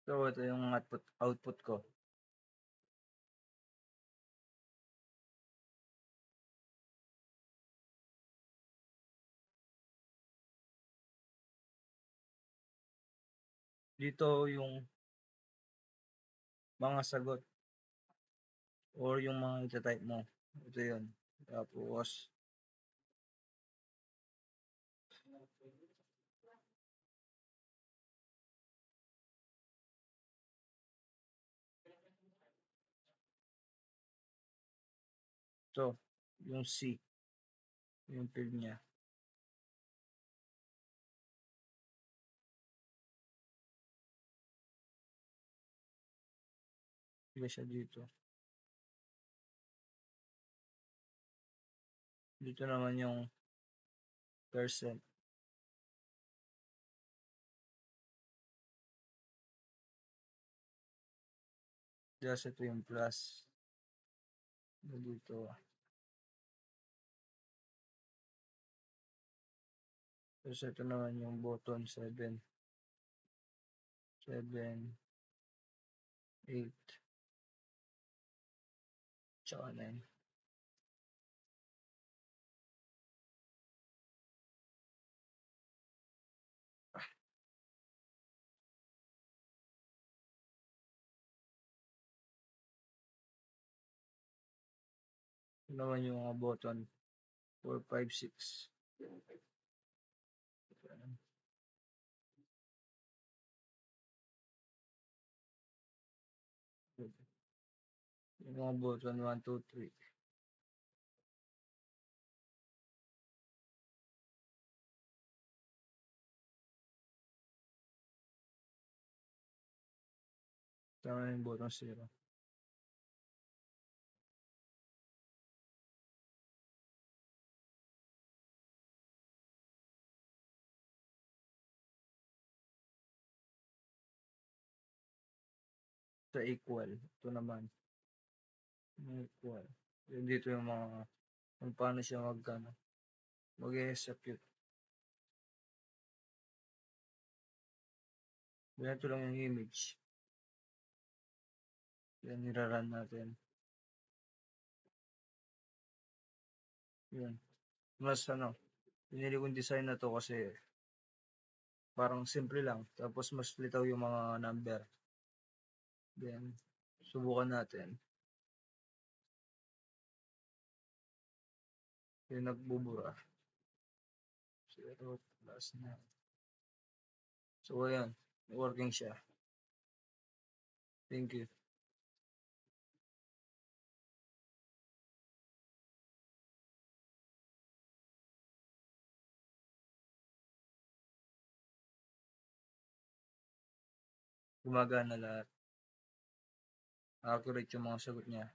So, ito yung output ko. Dito yung mga sagot or yung mga ita-type mo. Ito yun. Tapos, ito, yung C, yung field niya. Iba siya dito. Dito naman yung percent. Just ito yung plus. Dito. Tapos ito naman yung button 7. 7, 8, tsaka 9. Ito naman yung mga button 4, 5, 6. Yung mga button 1, 2, 3. Tama yung button 0. Sa equal. Ito naman. Equal. Dito yung mga kung paano siya mag-execute. Ganito lang yung image. Yan, nirarun natin. Yun. Mas pinili kong design na to kasi parang simple lang. Tapos mas litaw yung mga number. Then, subukan natin. Yung nagbubura. 0 plus 9. So, ayan. Working siya. Thank you. Gumagana lahat. Accurate yung mga sagot niya.